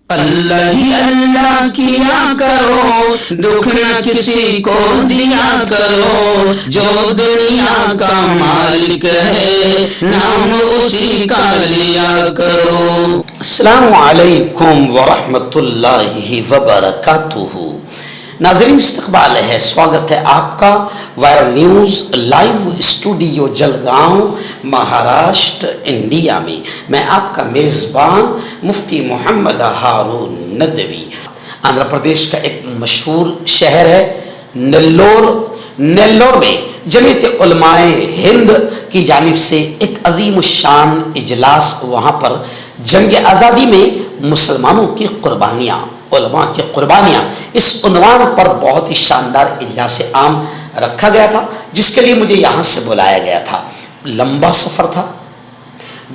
اللہ ہی اللہ کیا کرو، دکھ نہ کسی کو دیا کرو، جو دنیا کا مالک ہے نام اسی کا لیا کرو۔ السلام علیکم ورحمۃ اللہ وبرکاتہ۔ ناظرین استقبال ہے، سواگت ہے آپ کا viral news live studio Jalgaon Maharashtra India میں۔ میں آپ کا میزبان مفتی محمد ہارون ندوی۔ آندھرا پردیش کا ایک مشہور شہر ہے نیلور میں جمعیت علماء ہند کی جانب سے ایک عظیم الشان اجلاس، وہاں پر جنگ آزادی میں مسلمانوں کی قربانیاں، علماء کی قربانیاں، اس عنوان پر بہت ہی شاندار اجلاس عام رکھا گیا تھا، جس کے لیے مجھے یہاں سے بلایا گیا تھا۔ لمبا سفر تھا،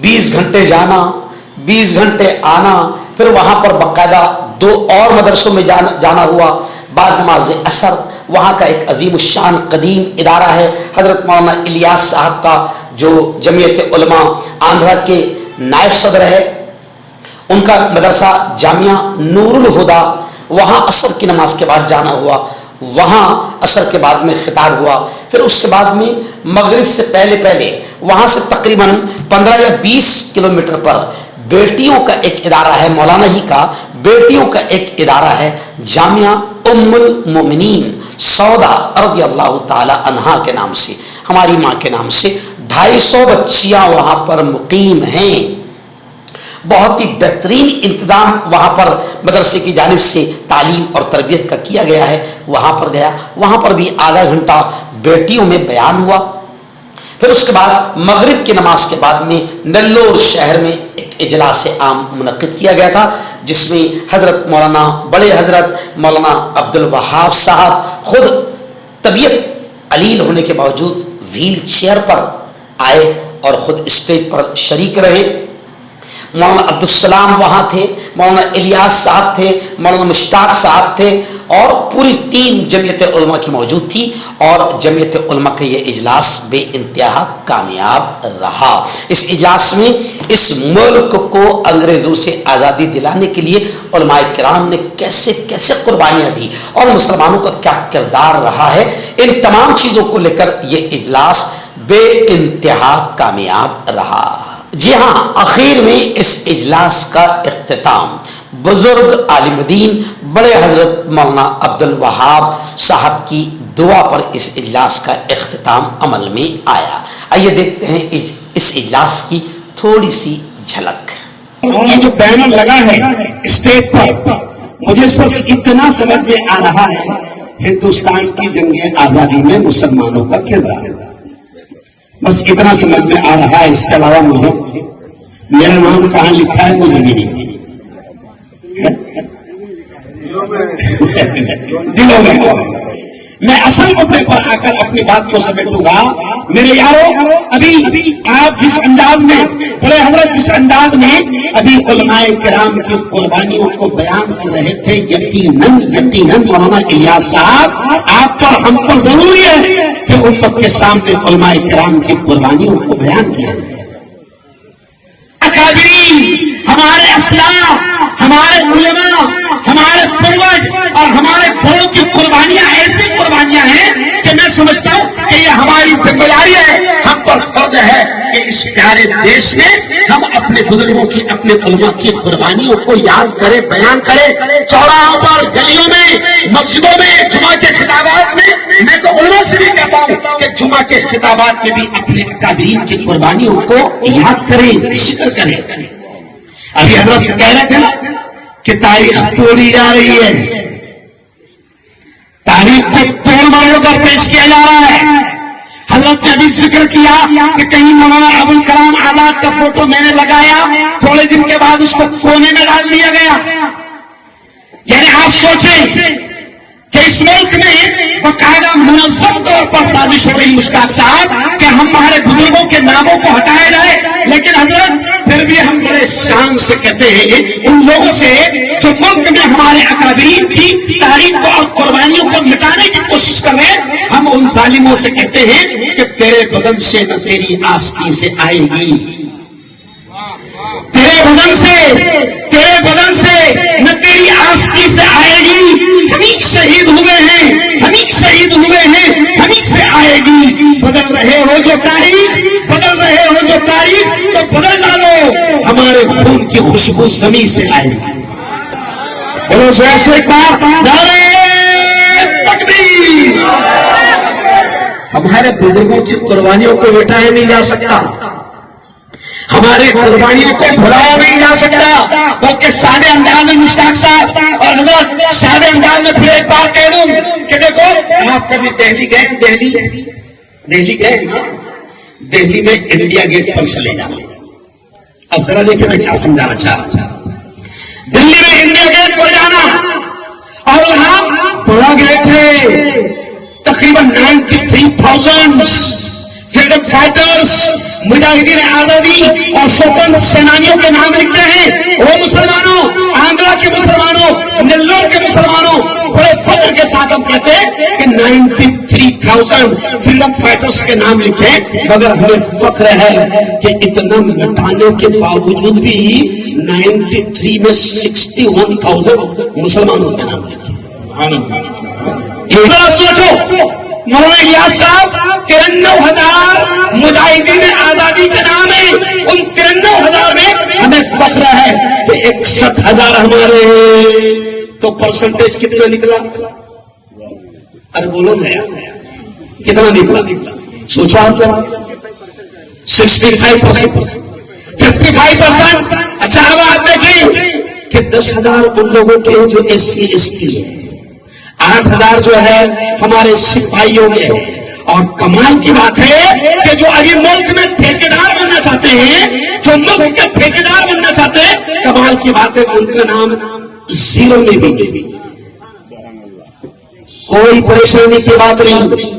20 گھنٹے جانا، 20 گھنٹے آنا، پھر وہاں پر باقاعدہ 2 اور مدرسوں میں جانا ہوا۔ بعد نماز عصر وہاں کا ایک عظیم الشان قدیم ادارہ ہے، حضرت مولانا الیاس صاحب کا، جو جمعیت علماء آندھرا کے نائب صدر ہے، ان کا مدرسہ جامعہ نور الہدا، وہاں عصر کی نماز کے بعد جانا ہوا۔ وہاں عصر کے بعد میں خطاب ہوا، پھر اس کے بعد میں مغرب سے پہلے وہاں سے تقریباً 15 یا 20 کلومیٹر پر بیٹیوں کا ایک ادارہ ہے، مولانا ہی کا بیٹیوں کا ایک ادارہ ہے، جامعہ ام المؤمنین سودا رضی اللہ تعالی عنہا کے نام سے، ہماری ماں کے نام سے 250 بچیاں وہاں پر مقیم ہیں۔ بہت ہی بہترین انتظام وہاں پر مدرسے کی جانب سے تعلیم اور تربیت کا کیا گیا ہے۔ وہاں پر گیا، وہاں پر بھی آدھا گھنٹہ بیٹیوں میں بیان ہوا۔ پھر اس کے بعد مغرب کی نماز کے بعد میں نیلور شہر میں ایک اجلاس عام منعقد کیا گیا تھا، جس میں حضرت مولانا بڑے حضرت مولانا عبد الوہاب صاحب خود طبیعت علیل ہونے کے باوجود ویل چیئر پر آئے اور خود اسٹیج پر شریک رہے۔ مولانا عبدالسلام وہاں تھے، مولانا الیاس صاحب تھے، مولانا مشتاق صاحب تھے، اور پوری ٹیم جمعیت علماء کی موجود تھی، اور جمعیت علماء کا یہ اجلاس بے انتہا کامیاب رہا۔ اس اجلاس میں اس ملک کو انگریزوں سے آزادی دلانے کے لیے علماء کرام نے کیسے کیسے قربانیاں دی اور مسلمانوں کا کیا کردار رہا ہے، ان تمام چیزوں کو لے کر یہ اجلاس بے انتہا کامیاب رہا۔ جی ہاں، آخر میں اس اجلاس کا اختتام بزرگ عالم دین بڑے حضرت مولانا عبد الوہاب صاحب کی دعا پر اس اجلاس کا اختتام عمل میں آیا۔ آئیے دیکھتے ہیں اس اجلاس کی تھوڑی سی جھلک۔ یہ جو بینر لگا ہے اسٹیج پر، مجھے صرف اتنا سمجھ میں آ رہا ہے، ہندوستان کی جنگ آزادی میں مسلمانوں کا کردار، بس اتنا سمجھ میں آ رہا ہے۔ اس کے علاوہ مجھے میرا نام کہاں لکھا ہے مجھے بھی نہیں، دلوں میں۔ میں اصل مدعے پر آ کر اپنی بات کو سمیٹوں گا۔ میرے یارو، ابھی آپ جس انداز میں، بڑے حضرت جس انداز میں ابھی علماء کرام کی قربانیوں کو بیان کر رہے تھے، یقیناً مولانا الیاس صاحب آپ پر ہم پر ضروری ہے کہ امت کے سامنے علماء کرام کی قربانیوں کو بیان کیا جائے۔ اکابرین، ہمارے اسلاف، ہمارے علماء، ہمارے پروج اور ہمارے بڑوں کی قربانیاں ایسی قربانیاں ہیں کہ میں سمجھتا ہوں کہ یہ ہماری ذمہ داری ہے، ہم پر فرض ہے کہ اس پیارے دیش میں ہم اپنے بزرگوں کی، اپنے علماء کی قربانیوں کو یاد کریں، بیان کریں، چوراہوں پر، گلیوں میں، مسجدوں میں، جمعہ کے خطابات میں۔ میں تو علماء سے بھی کہتا ہوں کہ جمعہ کے خطابات میں بھی اپنے اکابرین کی قربانیوں کو یاد کریں، ذکر کریں۔ ابھی حضرت کہہ رہے تھے نا کہ تاریخ توڑی جا رہی ہے، تاریخ کو توڑ مروڑ کر پیش کیا جا رہا ہے۔ حضرت نے ابھی ذکر کیا کہ کہیں مولانا ابوالکلام آزاد کا فوٹو میں نے لگایا، تھوڑے دن کے بعد اس کو کونے میں ڈال دیا گیا۔ یعنی آپ سوچیں کہ اس ملک میں باقاعدہ منظم طور پر سازش ہو رہی مشتاق صاحب کہ ہمارے بزرگوں کے ناموں کو ہٹایا جائے، لیکن حضرت پھر بھی ہم بڑے شان سے کہتے ہیں ان لوگوں سے جو ملک میں ہمارے اکابرین کی تاریخ کو اور قربانیوں کو مٹانے کی کوشش کر رہے ہیں، ہم ان ظالموں سے کہتے ہیں کہ تیرے بدن سے نہ تیری آستین سے آئے گی، تیرے بدن سے رہے ہو جو تاریخ، بدل رہے ہو جو تاریخ، تو بدل ڈالو، ہمارے خون کی خوشبو زمین سے آئے گی۔ بولو زور سے ایک بار نعرہ تکبیر۔ ہمارے بزرگوں کی قربانیوں کو مٹایا نہیں جا سکتا، ہمارے قربانیوں کو بھلایا نہیں جا سکتا، بلکہ سادے انداز میں مشتاق صاحب اور حضرت سادے انداز میں پھر ایک بار کہہ دوں کہ دیکھو آپ کبھی دہلی گئے؟ دہلی گئے نا؟ دہلی میں انڈیا گیٹ پر چلے جانا۔ اب ذرا دیکھیں میں کیا سمجھانا چاہ رہا ہوں۔ دلی میں انڈیا گیٹ پر جانا اور وہاں بڑا گیٹ ہے، تقریباً 93,000 فریڈم فائٹرز، مجاہدین آزادی اور سوتنتر سینانیوں کے نام لکھتے ہیں۔ وہ مسلمانوں، آندھرا کے مسلمانوں، نیلور کے مسلمانوں، بڑے فخر کے ساتھ ہم کہتے ہیں کہ 93,000 فریڈم فائٹرز کے نام لکھے، مگر ہمیں فخر ہے کہ اتنا مٹانے کے باوجود بھی 93 میں 61,000 مسلمانوں کے نام لکھے۔ سوچو مولانا الیاس صاحب 93,000 مجاہدین آزادی کے نام ہے، ان 93,000 میں ہمیں فخر ہے کہ 61,000 ہمارے ہیں، تو پرسنٹیج کتنا نکلا؟ ارے بولو نیا کتنا نکلا؟ سوچو آپ 65%، 55%۔ اچھا اب آپ دیکھیں کہ 10,000 ان لوگوں کے جو SC/ST ہے، 8,000 جو ہے ہمارے سپاہیوں کے، اور کمال کی بات ہے کہ جو ابھی ملک میں ٹھیکیدار بننا چاہتے ہیں، جو ملک کے ٹھیکیدار بننا چاہتے ہیں، کمال کی بات ہے ان کا نام 0 میں بھی کوئی پریشانی کی بات نہیں۔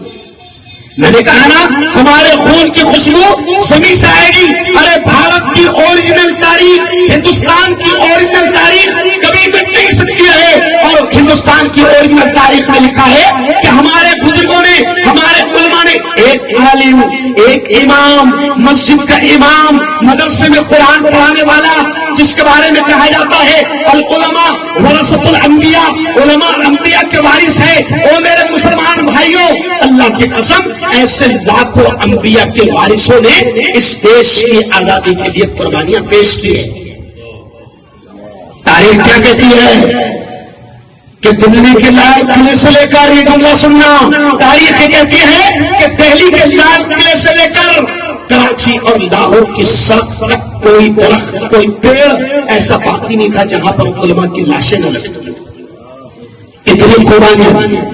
میں نے کہا نا ہمارے خون کی خوشبو زمین سے آئے گی۔ ارے بھارت کی اوریجنل تاریخ، ہندوستان کی اوریجنل تاریخ کبھی مٹ نہیں سکتی ہے، اور ہندوستان کی اوریجنل تاریخ میں لکھا ہے کہ ہمارے بزرگوں نے، ہمارے علماء نے، ایک عالم، ایک امام، مسجد کا امام، مدرسے میں قرآن پڑھانے والا، جس کے بارے میں کہا جاتا ہے العلماء ورثۃ الانبیاء، علماء انبیاء کے وارث ہیں۔ او میرے مسلمان بھائیوں، اللہ کی قسم ایسے لاکھوں انبیاء کے وارثوں نے اس دیش کی آزادی کے لیے قربانیاں پیش کی ہیں۔ تاریخ کیا کہتی ہے کہ دلی کے لال قلعے سے لے کر، یہ جملہ سننا، تاریخ یہ کہتی ہے کہ دہلی کے لال قلعے سے لے کر کراچی اور لاہور کی سڑک تک کوئی درخت، کوئی پیڑ ایسا باقی نہیں تھا جہاں پر علماء کی لاشیں نہ لگتی، اتنی قربانیاں۔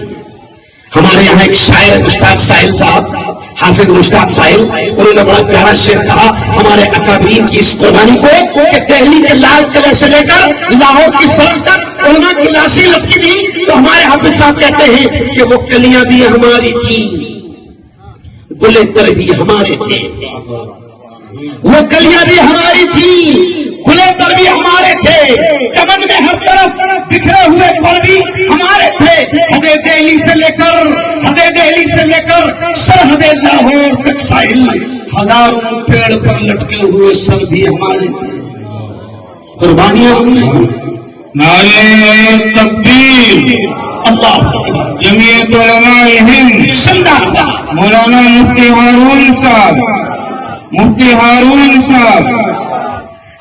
ہمارے یہاں ایک شاعر مشتاق ساحل صاحب، حافظ مشتاق ساحل، انہوں نے بڑا پیارا شعر کہا ہمارے اکابرین کی اس قربانی کو کہ دہلی کے لال قلعے سے لے کر لاہور کی سڑک تک علماء کی لاشیں لگتی تھی، تو ہمارے حافظ صاحب کہتے ہیں کہ وہ کلیاں بھی ہماری تھیں، گلے تر بھی ہمارے تھے، وہ کلیاں بھی ہماری تھیں، گلے تر بھی ہمارے تھے، چمن میں ہر طرف بکھرے ہوئے پھل بھی ہمارے تھے، حدے دہلی سے لے کر سرحد لاہور تک ساحل، ہزاروں پیڑ پر لٹکے ہوئے سر بھی ہمارے تھے، قربانیاں ہم نے۔ نعرہ تکبیر، اللہ اکبر، جمعیت علماء ہند، زندہ باد۔ مولانا مفتی ہارون صاحب، مفتی ہارون صاحب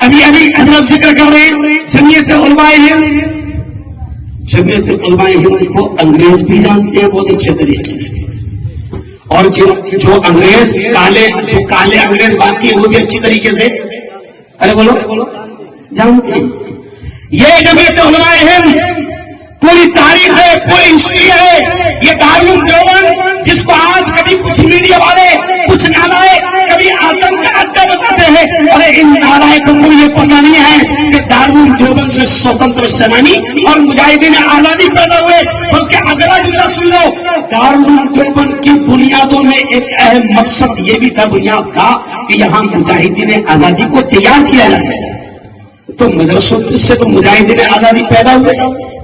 ابھی حضرت ذکر کر رہے ہیں جمعیت علماء ہند۔ جمعیت علماء ہند کو انگریز بھی جانتے ہیں بہت اچھے طریقے سے، اور جو انگریز کالے انگریز باقی ہیں وہ بھی اچھی طریقے سے، ارے بولو، جانتے ہیں۔ یہ جمعیت علماء ہند پوری تاریخ ہے، پوری ہسٹری ہے۔ یہ دارالعلوم دیوبند جس کو آج کبھی کچھ میڈیا والے، کچھ نالائق کبھی آتنک کا اڈا بتاتے ہیں، ارے ان نالائقوں کو یہ پتہ نہیں ہے کہ دارالعلوم دیوبند سے سوتنتر سینانی اور مجاہدین آزادی پیدا ہوئے۔ بلکہ اگلا جملہ سن لو، دارالعلوم دیوبند کی بنیادوں میں ایک اہم مقصد یہ بھی تھا بنیاد کا کہ یہاں مجاہدین آزادی کو تیار کیا جائے، تو مدرسوں سے تو مجاہدین آزادی پیدا ہوئے۔